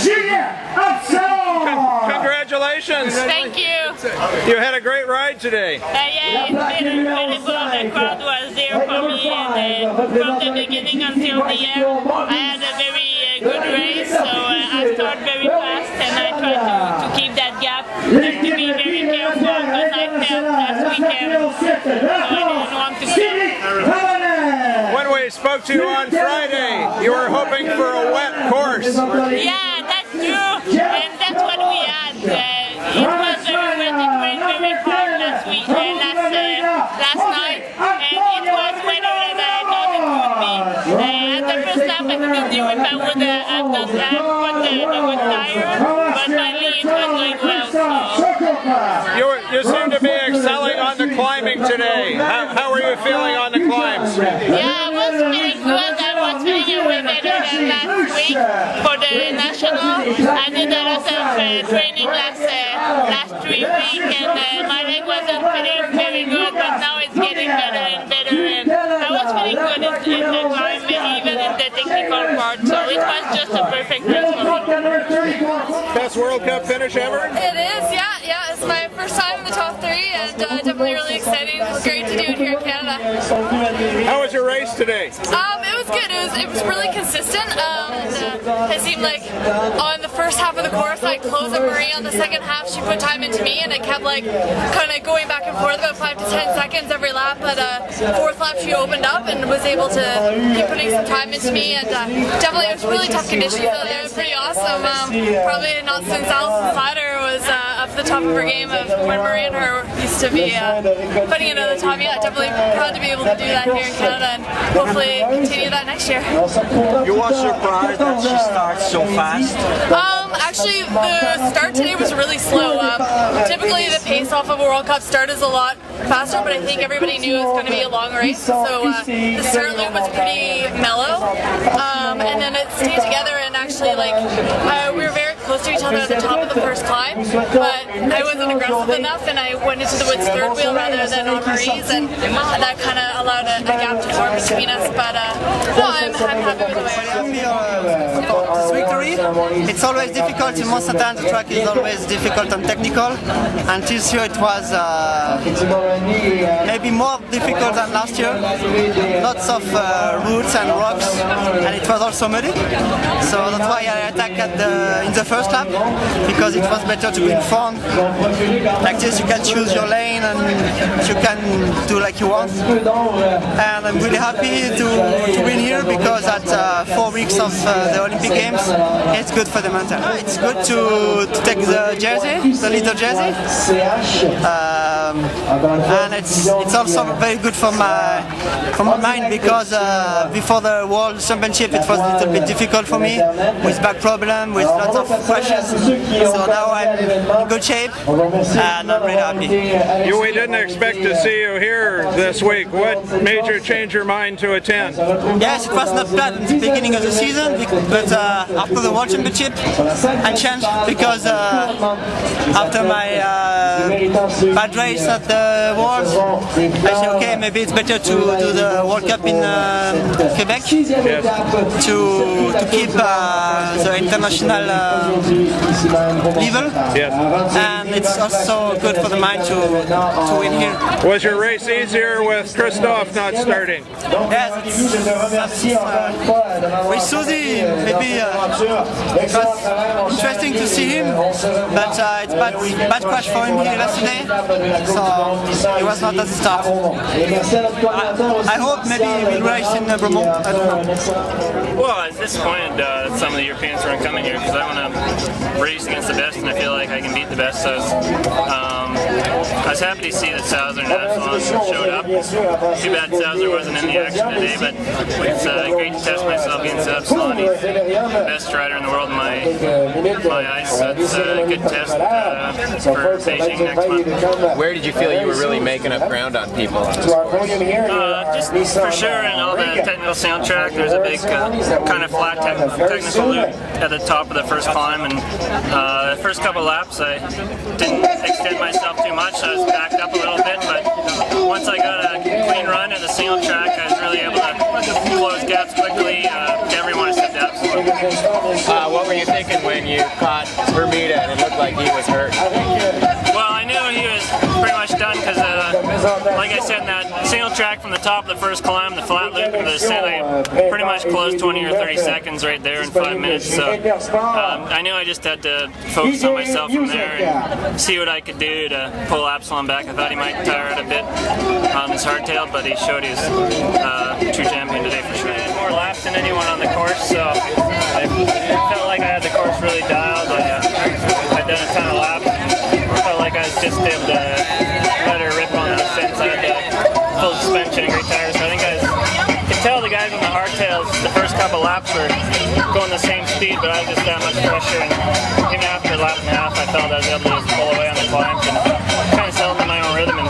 Julien, Absalon! Congratulations! Thank you. You had a great ride today. Yeah, it's been really good. The crowd was there for me, and from the beginning until the end, I had a very good race. So I started very fast, and I tried to keep that gap and to be very careful because I felt last weekend, so I didn't want to go. When we spoke to you on Friday, you were hoping for a wet course. Yeah, that's true, and that's what we had. It was very wet, it rained very hard last night, and it was wetter than I thought it would be. At the first lap, I didn't know if I would have done that, but the good tire, but finally it was going well. So. You seem to be excelling on the climbing today. How are you feeling on the climbs? Yeah, I was feeling good. I was feeling way better than last week for the national. I did a lot of training last 3 weeks, and my leg wasn't feeling very good, but now it's getting better and better. And I was feeling good in the climb, even in the technical part. So it was just a perfect race for me. Best World Cup finish ever? It is, yeah. It's my first time in the top 3, and definitely really exciting. It was great to do it here in Canada. How was your race today? It was good. It was really consistent. It seemed like on the first half of the course I closed up Marie. On the second half she put time into me, and it kept like kind of going back and forth about 5 to 10 seconds every lap. But fourth lap she opened up and was able to keep putting some time into me, and definitely it was really tough conditions. It was pretty awesome. Probably not since Alison Slider was up the top of her game of when Marie and her used to be putting it at the top. Yeah, definitely proud to be able to do that here in Canada, and hopefully continue that next year. You were surprised that she starts so fast? Actually, the start today was really slow. Typically, the pace off of a World Cup start is a lot faster, but I think everybody knew it was going to be a long race, so the start loop was pretty mellow, and then it stayed together, and actually, we were very close to each other at the top of the first climb, but I wasn't aggressive enough, and I went into the woods third wheel rather than on Marie's, and that kind of allowed a gap to form between us, but no, I'm happy with the way it is. This victory, it's always difficult in Mont-Ste-Anne. The track is always difficult and technical, and this year it was maybe more difficult than last year. Lots of roots and rocks, and it was also muddy, so that's why I attacked in the first lap, because it was better to be in front. Like this you can choose your lane and you can do like you want, and I'm really happy to win here, because at 4 weeks of the Olympic Games it's good for the mental. It's good to take the jersey, the little jersey, and it's also very good for my mind, because before the World Championship it was a little bit difficult for me with back problem, with lots of crashes, so now I'm in good shape and I'm really happy. We didn't expect to see you here this week. What made you change your mind to attend? Yes, it was not planned at the beginning of the season, but after the World Championship I changed, because after my bad race at the Worlds, I said okay, maybe it's better to do the World Cup in Quebec, yes, to keep the international level, yes, and it's also good for the mind to win here. Was your race easier with Christophe not starting? Yes, with Susie, maybe it was interesting to see him, but it's bad crash for him here yesterday, so he was not at the start. I hope maybe he will race in Premont. I don't know. Well, I was disappointed that some of the Europeans weren't coming here, because I want to race against the best, and I feel like I can beat the best. So I was happy to see that Salzer and Absalon showed up. Too bad Salzer wasn't in the action today, but it's great to test myself against Absalon. He's the best rider in the world in my eyes, so it's a good test for Beijing next month. Where did you feel you were really making up ground on people? Just for sure, in all the technical soundtrack, there's a big kind of flat technical loop at the top of the first climb, and the first couple laps I didn't extend myself too much. I was backed up a little bit, but once I got a clean run in the single track, I was really able to close gaps quickly. Never want to step to Absalon. What were you thinking when top of the first climb, the flat loop into the descent, I pretty much closed 20 or 30 seconds right there in 5 minutes. So I knew I just had to focus on myself from there and see what I could do to pull Absalon back. I thought he might tire out a bit on his hardtail, but he showed he was true champion today for sure. I had more laps than anyone on the course, so I felt like I had the course really dialed. I'd done a ton of laps. I felt like I was just able to let her rip on the fence. I had full suspension and great tires, so I think I could tell the guys on the hardtails the first couple laps were going the same speed, but I was just that much pressure, and even after a lap and a half I felt I was able to just pull away on the climbs and kind of settle into my own rhythm and